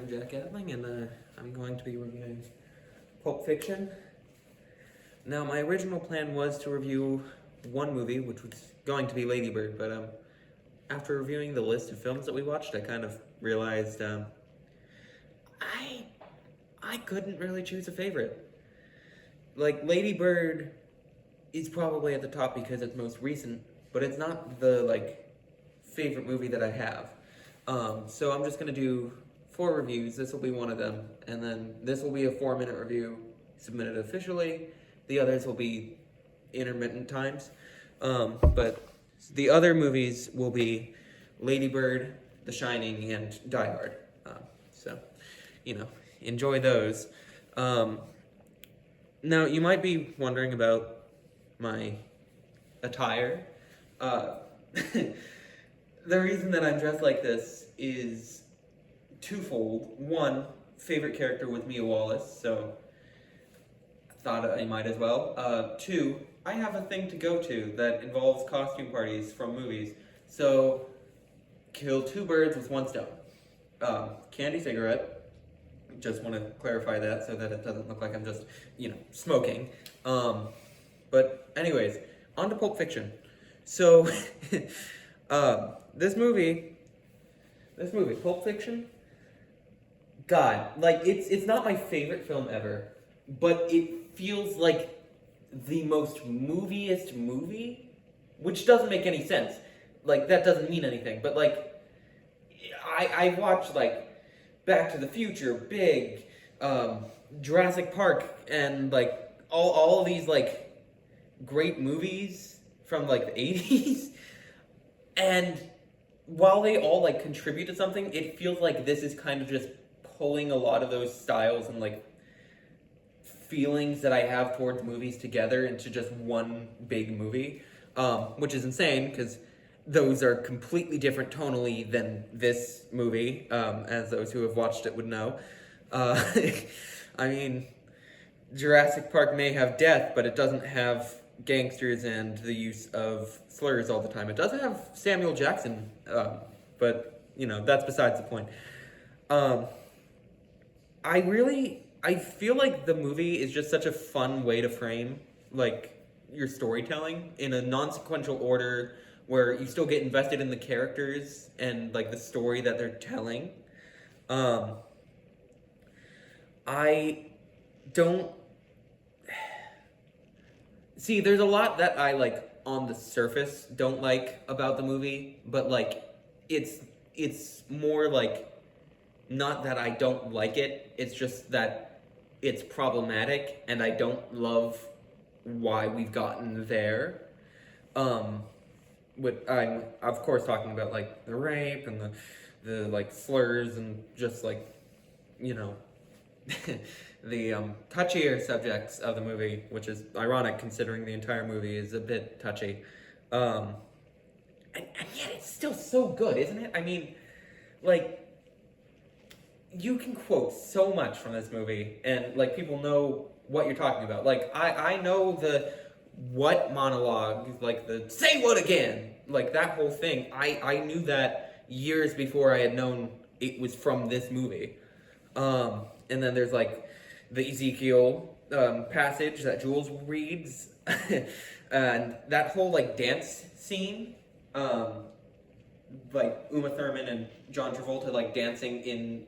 I'm Jack Atling, and I'm going to be reviewing Pulp Fiction. Now, my original plan was to review one movie, which was going to be Lady Bird, but after reviewing the list of films that we watched, I kind of realized I couldn't really choose a favorite. Like, Lady Bird is probably at the top because it's most recent, but it's not the favorite movie that I have. So I'm just gonna do 4 reviews. This will be one of them, and then this will be a 4-minute review submitted officially. The others will be intermittent times, but the other movies will be Lady Bird, The Shining, and Die Hard. So, enjoy those. Now, you might be wondering about my attire. The reason that I'm dressed like this is twofold. One, favorite character was Mia Wallace, so I thought I might as well. 2, I have a thing to go to that involves costume parties from movies, so kill 2 birds with 1 stone. Candy cigarette, just want to clarify that so that it doesn't look like I'm just, smoking. But anyways, on to Pulp Fiction. So, this movie, Pulp Fiction, God, it's not my favorite film ever, but it feels like the most moviest movie, which doesn't make any sense. That doesn't mean anything, but I watched, Back to the Future, Big, Jurassic Park, and, all of these, great movies from, the 80s, and while they all contribute to something, it feels like this is kind of just pulling a lot of those styles and feelings that I have towards movies together into just one big movie, which is insane because those are completely different tonally than this movie, as those who have watched it would know. I mean, Jurassic Park may have death, but it doesn't have gangsters and the use of slurs all the time. It does have Samuel Jackson, but that's besides the point. I feel like the movie is just such a fun way to frame your storytelling in a non-sequential order where you still get invested in the characters and the story that they're telling. I don't see, there's a lot that I on the surface don't like about the movie, but it's more not that I don't like it, it's just that it's problematic and I don't love why we've gotten there. What I'm of course talking about the rape and the slurs and just the touchier subjects of the movie, which is ironic considering the entire movie is a bit touchy. And yet it's still so good, isn't it? I mean, you can quote so much from this movie, and people know what you're talking about. I know the what monologue, the say what again, that whole thing. I knew that years before I had known it was from this movie. And then there's the Ezekiel passage that Jules reads, and that whole dance scene, Uma Thurman and John Travolta dancing in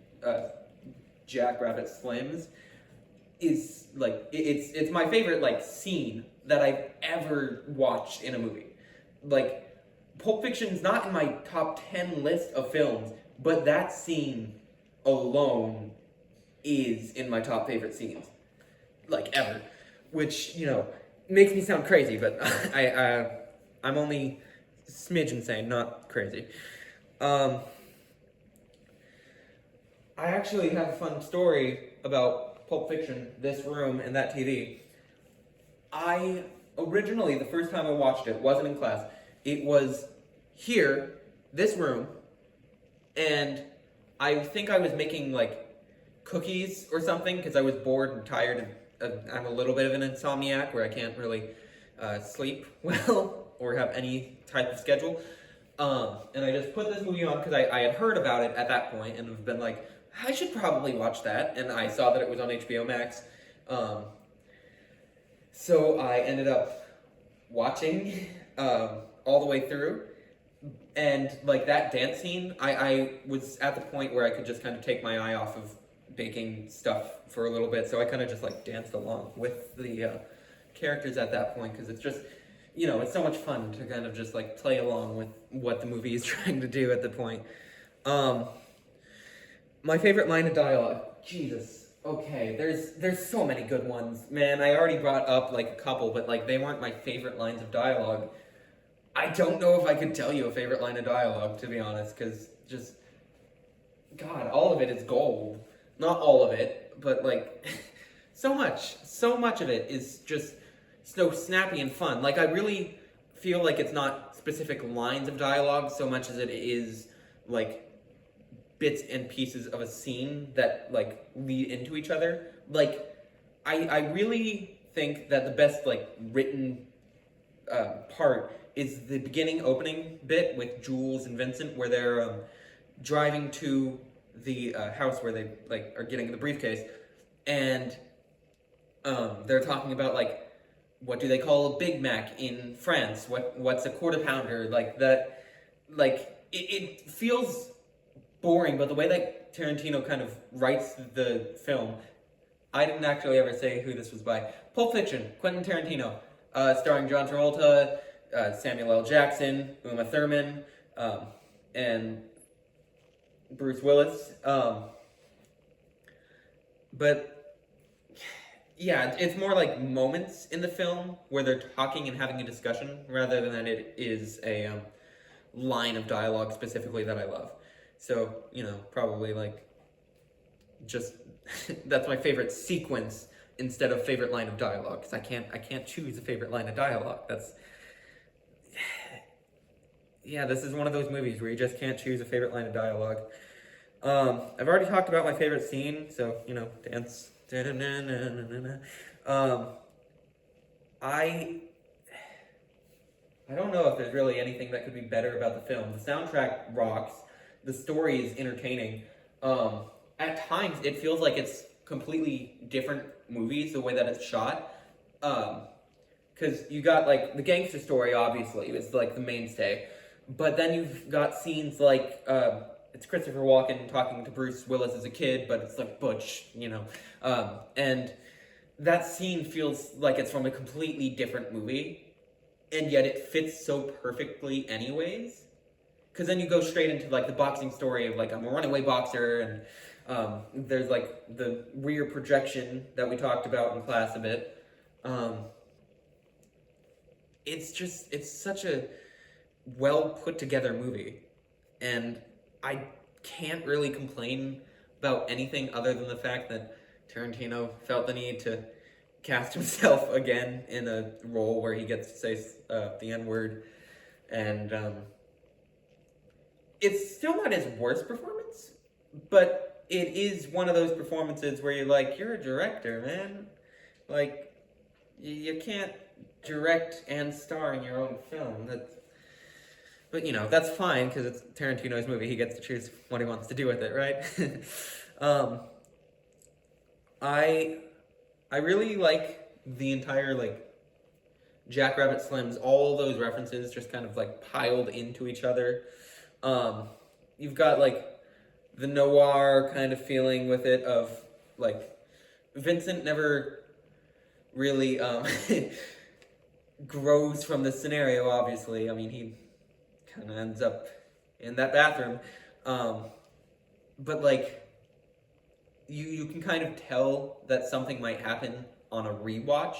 Jackrabbit Slims is it's my favorite scene that I've ever watched in a movie. Pulp Fiction's not in my top 10 list of films, but that scene alone is in my top favorite scenes, ever, which, makes me sound crazy, but I'm only smidge insane, not crazy. I actually have a fun story about Pulp Fiction, this room, and that TV. I originally, the first time I watched it, wasn't in class. It was here, this room, and I think I was making, cookies or something because I was bored and tired, and I'm a little bit of an insomniac where I can't really sleep well or have any type of schedule. And I just put this movie on because I had heard about it at that point and have been I should probably watch that, and I saw that it was on HBO Max. Um, so I ended up watching all the way through. And like that dance scene, I was at the point where I could just kind of take my eye off of baking stuff for a little bit, so I kind of just like danced along with the characters at that point because it's just, it's so much fun to kind of just like play along with what the movie is trying to do at the point. Um, my favorite line of dialogue, Jesus. Okay, there's so many good ones, man. I already brought up like a couple, but like they weren't my favorite lines of dialogue. I don't know if I could tell you a favorite line of dialogue, to be honest, because just, God, all of it is gold. Not all of it, but like, so much of it is just so snappy and fun. Like, I really feel like it's not specific lines of dialogue so much as it is, like, bits and pieces of a scene that, like, lead into each other. Like, I really think that the best, like, written part is the beginning opening bit with Jules and Vincent where they're driving to the house where they like are getting the briefcase, and they're talking about like what do they call a Big Mac in France? What's a quarter pounder? Like that, like it feels boring, but the way that Tarantino kind of writes the film, I didn't actually ever say who this was by. Pulp Fiction, Quentin Tarantino, starring John Travolta, Samuel L. Jackson, Uma Thurman, and Bruce Willis. But yeah, it's more like moments in the film where they're talking and having a discussion rather than it is a line of dialogue specifically that I love. So, probably like just that's my favorite sequence instead of favorite line of dialogue because I can't choose a favorite line of dialogue. This is one of those movies where you just can't choose a favorite line of dialogue. I've already talked about my favorite scene, so dance. I don't know if there's really anything that could be better about the film. The soundtrack rocks. The story is entertaining. At times, it feels like it's completely different movies, the way that it's shot. Because you got, like, the gangster story, obviously, is, like, the mainstay. But then you've got scenes like, it's Christopher Walken talking to Bruce Willis as a kid, but it's, like, Butch, and that scene feels like it's from a completely different movie, and yet it fits so perfectly anyways. Because then you go straight into, like, the boxing story of, like, I'm a runaway boxer, and there's, like, the rear projection that we talked about in class a bit. It's such a well put together movie. And I can't really complain about anything other than the fact that Tarantino felt the need to cast himself again in a role where he gets to say the N-word. And it's still not his worst performance, but it is one of those performances where you're like, you're a director, man. Like, you can't direct and star in your own film. But that's fine because it's Tarantino's movie. He gets to choose what he wants to do with it, right? I really like the entire like Jackrabbit Slims. All those references just kind of like piled into each other. You've got like the noir kind of feeling with it of like Vincent never really grows from this scenario, obviously. I mean, he kind of ends up in that bathroom. But like you can kind of tell that something might happen on a rewatch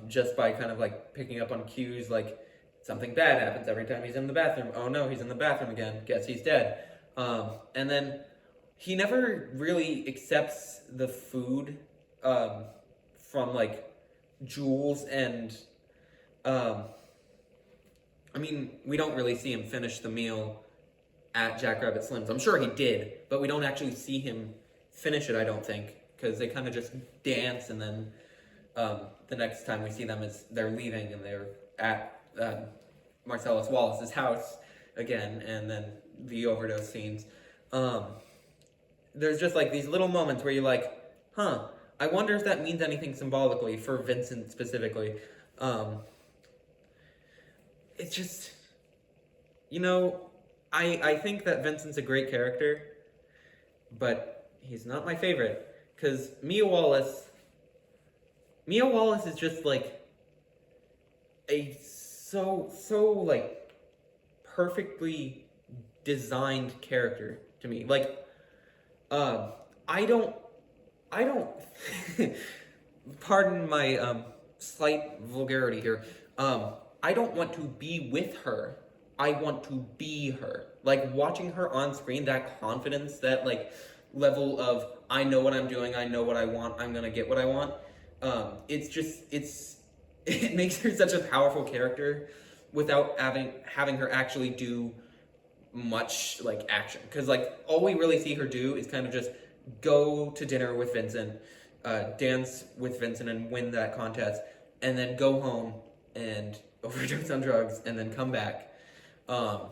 just by kind of like picking up on cues like something bad happens every time he's in the bathroom. Oh no, he's in the bathroom again. Guess he's dead. And then he never really accepts the food from like Jules and I mean, we don't really see him finish the meal at Jackrabbit Slim's. I'm sure he did, but we don't actually see him finish it, I don't think, because they kind of just dance, and then the next time we see them is they're leaving and they're at Marcellus Wallace's house again, and then the overdose scenes. there's just like these little moments where you're like, huh, I wonder if that means anything symbolically for Vincent specifically. Um, it's just, you know, I think that Vincent's a great character, but he's not my favorite. Because Mia Wallace is just like a so like perfectly designed character to me. Like, um, I don't I don't. Pardon my slight vulgarity here. I don't want to be with her. I want to be her. Like watching her on screen, that confidence, that like level of I know what I'm doing, I know what I want, I'm gonna get what I want. It's just it makes her such a powerful character without having her actually do much like action, because like all we really see her do is kind of just go to dinner with Vincent, dance with Vincent and win that contest, and then go home and overdose on drugs and then come back, um,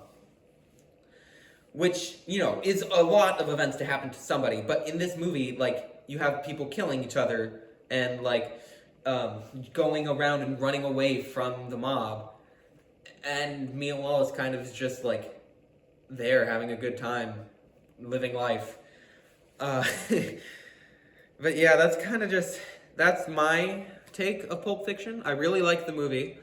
which is a lot of events to happen to somebody. But in this movie, like you have people killing each other and like going around and running away from the mob, and Mia Wallace kind of is just like there having a good time, living life. Uh, but yeah, that's my take of Pulp Fiction. I really like the movie.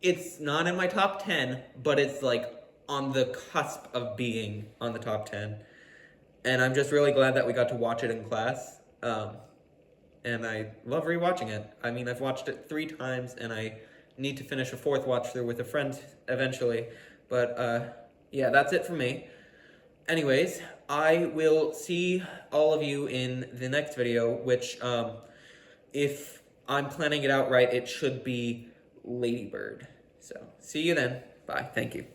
It's not in my top 10, but it's like on the cusp of being on the top 10. And I'm just really glad that we got to watch it in class. And I love rewatching it. I mean, I've watched it 3 times, and I need to finish a 4th watch through with a friend eventually. But yeah, that's it for me. Anyways, I will see all of you in the next video, which if I'm planning it out right, it should be Lady Bird. So, see you then. Bye. Thank you.